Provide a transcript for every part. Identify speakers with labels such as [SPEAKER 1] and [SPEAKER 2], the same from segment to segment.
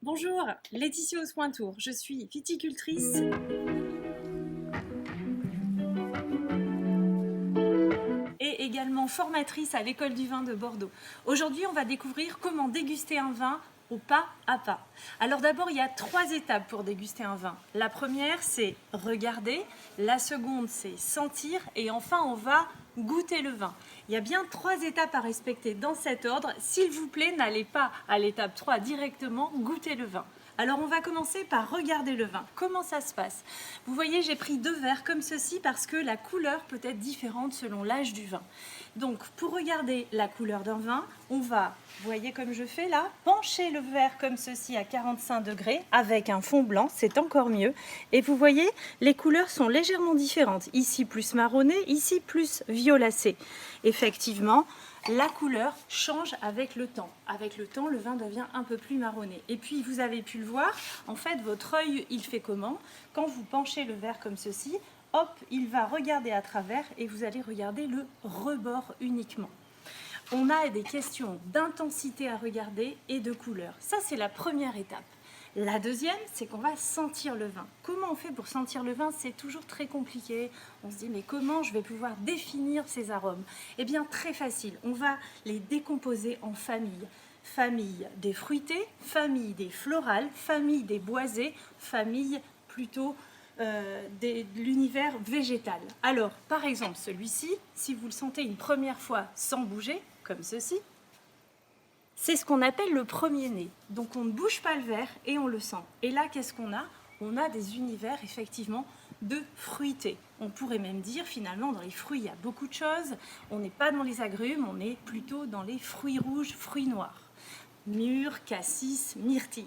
[SPEAKER 1] Bonjour, Laetitia Ospointour, je suis viticultrice et également formatrice à l'école du vin de Bordeaux. Aujourd'hui, on va découvrir comment déguster un vin au pas à pas. Alors d'abord, il y a 3 étapes pour déguster un vin. La première, c'est regarder, la seconde, c'est sentir et enfin, on va goûter le vin. Il y a bien 3 étapes à respecter dans cet ordre. S'il vous plaît, n'allez pas à l'étape 3 directement, goûter le vin. Alors on va commencer par regarder le vin. Comment ça se passe? Vous voyez, j'ai pris 2 verres comme ceci parce que la couleur peut être différente selon l'âge du vin. Donc pour regarder la couleur d'un vin, on va, vous voyez comme je fais là, pencher le verre comme ceci à 45 degrés avec un fond blanc, c'est encore mieux. Et vous voyez, les couleurs sont légèrement différentes. Ici plus marronné, ici plus violacé. Effectivement, la couleur change avec le temps. Avec le temps, le vin devient un peu plus marronné. Et puis, vous avez pu le voir, en fait, votre œil, il fait comment? Quand vous penchez le verre comme ceci, hop, il va regarder à travers et vous allez regarder le rebord uniquement. On a des questions d'intensité à regarder et de couleur. Ça, c'est la première étape. La deuxième, c'est qu'on va sentir le vin. Comment on fait pour sentir le vin? C'est toujours très compliqué. On se dit, mais comment je vais pouvoir définir ces arômes? Eh bien, très facile. On va les décomposer en familles. Famille des fruités, famille des florales, famille des boisés, famille plutôt de l'univers végétal. Alors, par exemple, celui-ci, si vous le sentez une première fois sans bouger, comme ceci, c'est ce qu'on appelle le premier nez. Donc on ne bouge pas le verre et on le sent. Et là, qu'est-ce qu'on a? On a des univers effectivement de fruités. On pourrait même dire finalement dans les fruits il y a beaucoup de choses. On n'est pas dans les agrumes, on est plutôt dans les fruits rouges, fruits noirs. Mûres, cassis, myrtille.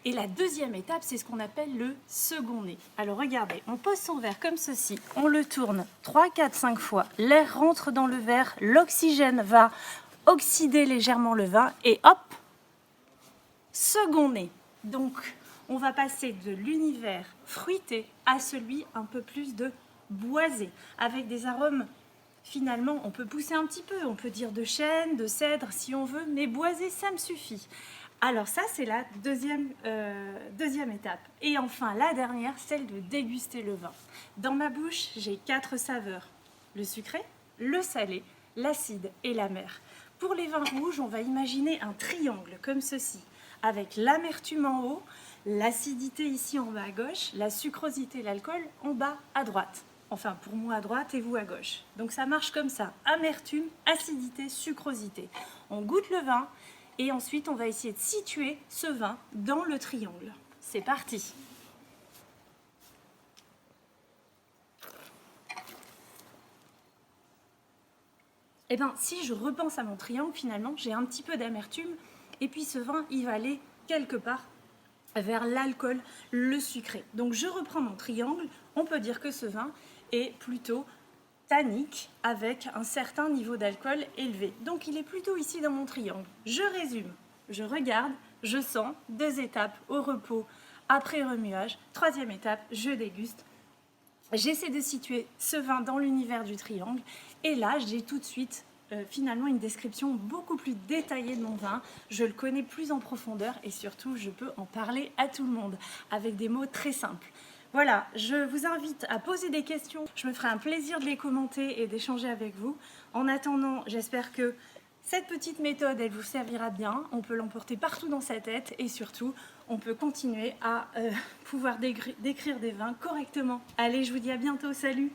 [SPEAKER 1] Et la deuxième étape, c'est ce qu'on appelle le second nez. Alors regardez, on pose son verre comme ceci, on le tourne 3, 4, 5 fois, l'air rentre dans le verre, l'oxygène va oxyder légèrement le vin et hop, second nez. Donc on va passer de l'univers fruité à celui un peu plus de boisé, avec des arômes. Finalement, on peut pousser un petit peu, on peut dire de chêne, de cèdre si on veut, mais boisé, ça me suffit. Alors ça, c'est la deuxième étape. Et enfin, la dernière, celle de déguster le vin. Dans ma bouche, j'ai 4 saveurs. Le sucré, le salé, l'acide et l'amer. Pour les vins rouges, on va imaginer un triangle comme ceci, avec l'amertume en haut, l'acidité ici en bas à gauche, la sucrosité, l'alcool en bas à droite. Enfin, pour moi à droite et vous à gauche. Donc ça marche comme ça, amertume, acidité, sucrosité. On goûte le vin et ensuite on va essayer de situer ce vin dans le triangle. C'est parti! Eh bien, si je repense à mon triangle, finalement, j'ai un petit peu d'amertume et puis ce vin, il va aller quelque part vers l'alcool, le sucré. Donc je reprends mon triangle, on peut dire que ce vin est plutôt tannique avec un certain niveau d'alcool élevé. Donc il est plutôt ici dans mon triangle. Je résume, je regarde, je sens, 2 étapes au repos après remuage, 3e étape, je déguste. J'essaie de situer ce vin dans l'univers du triangle et là j'ai tout de suite finalement une description beaucoup plus détaillée de mon vin. Je le connais plus en profondeur et surtout je peux en parler à tout le monde avec des mots très simples. Voilà, je vous invite à poser des questions. Je me ferai un plaisir de les commenter et d'échanger avec vous. En attendant, j'espère que cette petite méthode, elle vous servira bien. On peut l'emporter partout dans sa tête et surtout, on peut continuer à pouvoir décrire des vins correctement. Allez, je vous dis à bientôt. Salut!